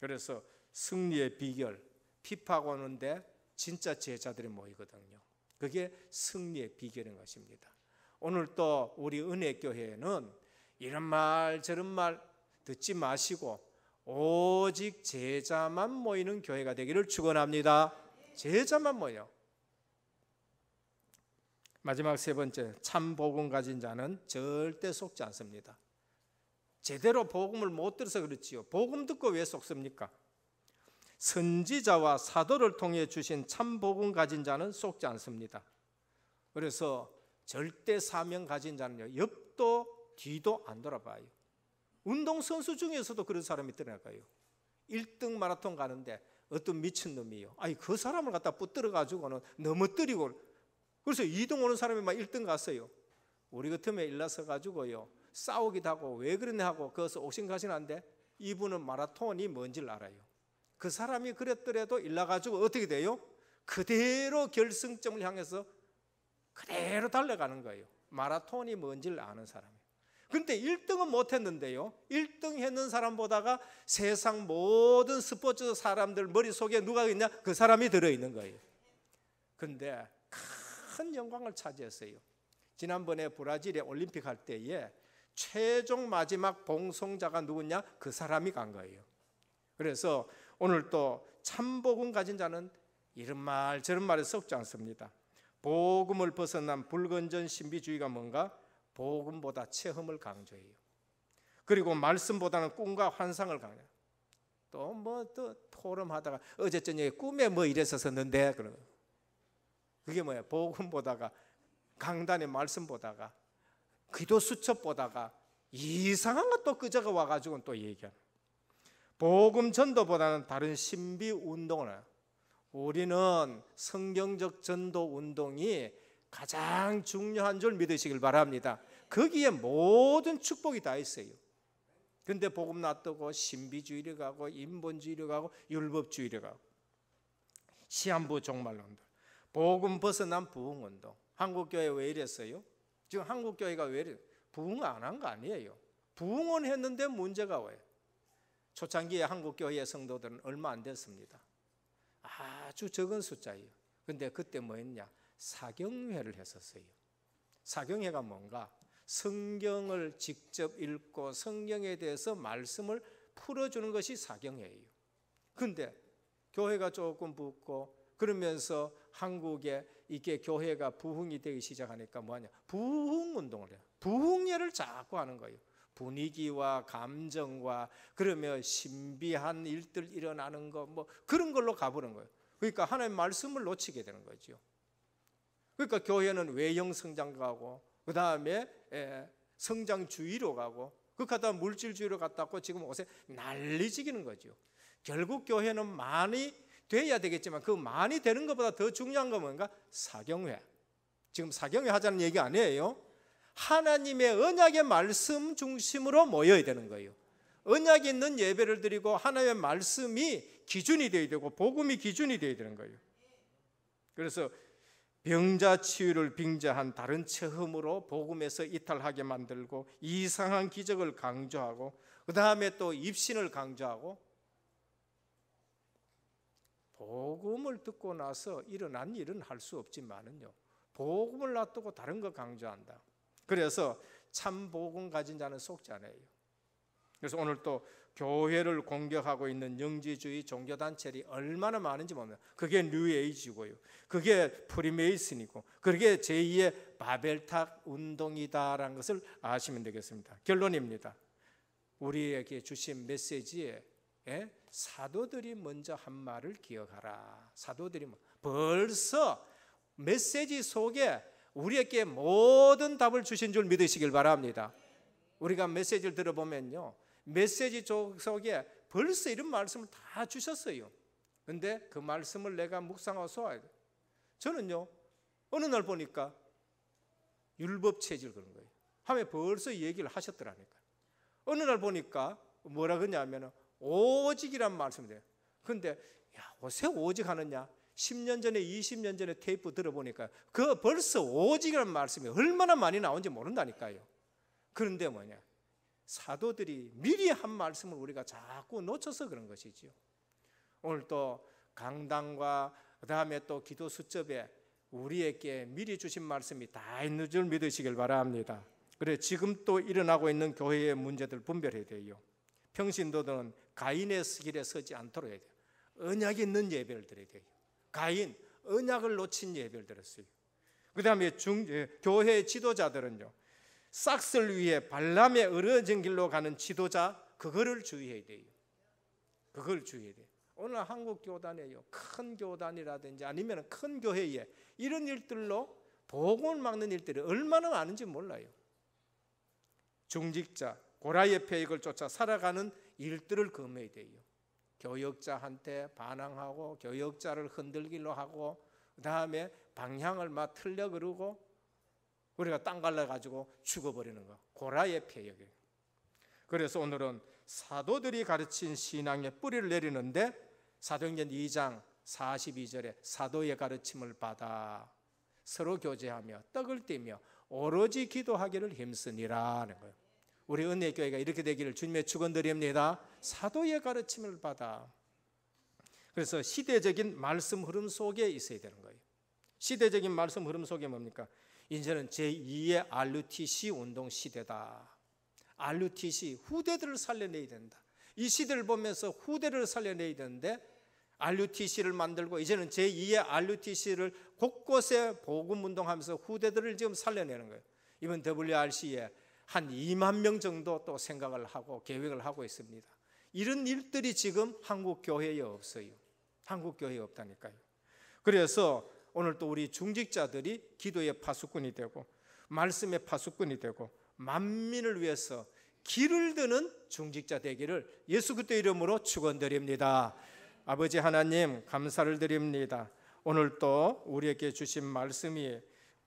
그래서 승리의 비결, 피파가 오는데 진짜 제자들이 모이거든요. 그게 승리의 비결인 것입니다. 오늘 또 우리 은혜교회는 이런 말 저런 말 듣지 마시고 오직 제자만 모이는 교회가 되기를 축원합니다. 제자만 모여. 마지막 세 번째, 참 복음 가진 자는 절대 속지 않습니다. 제대로 복음을 못 들어서 그렇지요. 복음 듣고 왜 속습니까? 선지자와 사도를 통해 주신 참 복음 가진 자는 속지 않습니다. 그래서 절대 사명 가진 자는요, 옆도 뒤도 안 돌아봐요. 운동선수 중에서도 그런 사람이 있더라고요. 1등 마라톤 가는데 어떤 미친놈이요, 아니 그 사람을 갖다 붙들어 가지고는 넘어뜨리고, 그래서 2등 오는 사람이 막 1등 갔어요. 우리 같으면 일나서 가지고요 싸우기도 하고 왜 그러냐 하고 거기서 옥신각신한데, 이분은 마라톤이 뭔지를 알아요. 그 사람이 그랬더라도 일나 가지고 어떻게 돼요? 그대로 결승점을 향해서 그대로 달려가는 거예요. 마라톤이 뭔지를 아는 사람이에요. 그런데 1등은 못했는데요, 1등 했는 사람보다가 세상 모든 스포츠 사람들 머릿속에 누가 있냐? 그 사람이 들어있는 거예요. 그런데 큰 영광을 차지했어요. 지난번에 브라질에 올림픽 할 때에 최종 마지막 봉송자가 누구냐? 그 사람이 간 거예요. 그래서 오늘 또 참복음 가진 자는 이런 말 저런 말에 썩지 않습니다. 복음을 벗어난 불건전 신비주의가 뭔가? 복음보다 체험을 강조해요. 그리고 말씀보다는 꿈과 환상을 강조해요. 또 뭐 또 토론하다가 어제 저녁에 꿈에 뭐 이래서 썼는데, 그게 뭐야? 복음보다가, 강단의 말씀보다가, 기도 수첩보다가 이상한 것도 끄적어 와가지고 또 얘기하는, 복음 전도보다는 다른 신비 운동을 해요. 우리는 성경적 전도 운동이 가장 중요한 줄 믿으시길 바랍니다. 거기에 모든 축복이 다 있어요. 그런데 복음 놔두고 신비주의로 가고 인본주의로 가고 율법주의로 가고 시한부 종말론들, 복음 벗어난 부흥운동. 한국교회 왜 이랬어요? 지금 한국교회가 왜 이래요? 부흥 안 한 거 아니에요. 부흥은 했는데 문제가 왜? 초창기에 한국교회 성도들은 얼마 안 됐습니다. 아주 적은 숫자예요. 근데 그때 뭐 했냐? 사경회를 했었어요. 사경회가 뭔가? 성경을 직접 읽고 성경에 대해서 말씀을 풀어주는 것이 사경회예요. 근데 교회가 조금 붙고 그러면서 한국에 이게 교회가 부흥이 되기 시작하니까 뭐하냐? 부흥운동을 해요. 부흥회를 자꾸 하는 거예요. 분위기와 감정과 그러면 신비한 일들 일어나는 거 뭐 그런 걸로 가보는 거예요. 그러니까 하나님의 말씀을 놓치게 되는 거죠. 그러니까 교회는 외형 성장 가고 그 다음에 성장주의로 가고 그러다 물질주의로 갔다고 지금 옷에 난리지기는 거죠. 결국 교회는 많이 돼야 되겠지만 그 많이 되는 것보다 더 중요한 건 뭔가? 사경회. 지금 사경회 하자는 얘기 아니에요. 하나님의 언약의 말씀 중심으로 모여야 되는 거예요. 언약이 있는 예배를 드리고 하나님의 말씀이 기준이 되어야 되고 복음이 기준이 되어야 되는 거예요. 그래서 병자 치유를 빙자한 다른 체험으로 복음에서 이탈하게 만들고 이상한 기적을 강조하고 그 다음에 또 입신을 강조하고 복음을 듣고 나서 일어난 일은 할 수 없지만은요, 복음을 놔두고 다른 거 강조한다. 그래서 참 복음 가진 자는 속지 않아요. 그래서 오늘 또 교회를 공격하고 있는 영지주의 종교단체들이 얼마나 많은지 봅니다. 그게 뉴에이지고요, 그게 프리메이슨이고 그게 제2의 바벨탑 운동이다라는 것을 아시면 되겠습니다. 결론입니다. 우리에게 주신 메시지에 사도들이 먼저 한 말을 기억하라. 사도들이 벌써 메시지 속에 우리에게 모든 답을 주신 줄 믿으시길 바랍니다. 우리가 메시지를 들어보면요, 메시지 속에 벌써 이런 말씀을 다 주셨어요. 그런데 그 말씀을 내가 묵상하고 소화해야 돼요. 저는요, 어느 날 보니까 율법체질 그런 거예요. 하면 벌써 얘기를 하셨더라니까. 어느 날 보니까 뭐라 그러냐면 오직이란 말씀이 돼요. 그런데 요새 오직 하느냐? 10년 전에 20년 전에 테이프 들어보니까 그 벌써 오직이라는 말씀이 얼마나 많이 나온지 모른다니까요. 그런데 뭐냐? 사도들이 미리 한 말씀을 우리가 자꾸 놓쳐서 그런 것이죠. 오늘 또 강단과 그 다음에 또 기도 수첩에 우리에게 미리 주신 말씀이 다 있는 줄 믿으시길 바랍니다. 그래, 지금 또 일어나고 있는 교회의 문제들 분별해야 돼요. 평신도들은 가인의 길에 서지 않도록 해야 돼요. 언약이 있는 예배를 드려야 돼요. 가인, 언약을 놓친 예배를 드렸어요. 그 다음에 교회 지도자들은요, 싹을 위해 발람의 어려진 길로 가는 지도자, 그거를 주의해야 돼요. 그걸 주의해야 돼요. 오늘 한국 교단에요, 큰 교단이라든지 아니면 큰 교회에 이런 일들로 복음을 막는 일들이 얼마나 많은지 몰라요. 중직자, 고라의 폐역을 쫓아 살아가는 일들을 금해야 돼요. 교역자한테 반항하고 교역자를 흔들기로 하고 그 다음에 방향을 막 틀려 그러고 우리가 땅 갈라가지고 죽어버리는 거, 고라의 폐역이에요. 그래서 오늘은 사도들이 가르친 신앙의 뿌리를 내리는데 사도행전 2장 42절에 사도의 가르침을 받아 서로 교제하며 떡을 떼며 오로지 기도하기를 힘쓰니라는 거예요. 우리 은혜교회가 이렇게 되기를 주님의 축원드립니다. 사도의 가르침을 받아. 그래서 시대적인 말씀 흐름 속에 있어야 되는 거예요. 시대적인 말씀 흐름 속에 뭡니까? 이제는 제2의 RUTC 운동 시대다. RUTC, 후대들을 살려내야 된다. 이 시대를 보면서 후대를 살려내야 되는데 RUTC를 만들고 이제는 제2의 RUTC를 곳곳에 복음 운동하면서 후대들을 지금 살려내는 거예요. 이번 WRC에 한 2만 명 정도 또 생각을 하고 계획을 하고 있습니다. 이런 일들이 지금 한국 교회에 없어요. 한국 교회에 없다니까요. 그래서 오늘 또 우리 중직자들이 기도의 파수꾼이 되고 말씀의 파수꾼이 되고 만민을 위해서 길을 드는 중직자 되기를 예수 그리스도의 이름으로 축원드립니다. 아버지 하나님 감사를 드립니다. 오늘 또 우리에게 주신 말씀이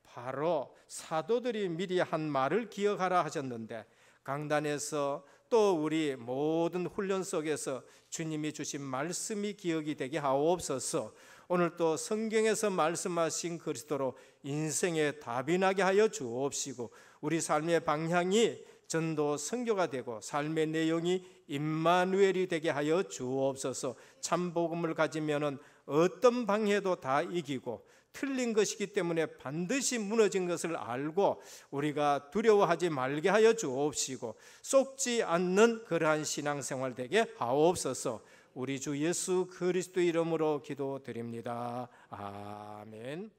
바로 사도들이 미리 한 말을 기억하라 하셨는데 강단에서 또 우리 모든 훈련 속에서 주님이 주신 말씀이 기억이 되게 하옵소서. 오늘 또 성경에서 말씀하신 그리스도로 인생에 답이 나게 하여 주옵시고 우리 삶의 방향이 전도 선교가 되고 삶의 내용이 임마누엘이 되게 하여 주옵소서. 참 복음을 가지면은 어떤 방해도 다 이기고 틀린 것이기 때문에 반드시 무너진 것을 알고 우리가 두려워하지 말게 하여 주옵시고 속지 않는 그러한 신앙생활 되게 하옵소서. 우리 주 예수 그리스도 이름으로 기도드립니다. 아멘.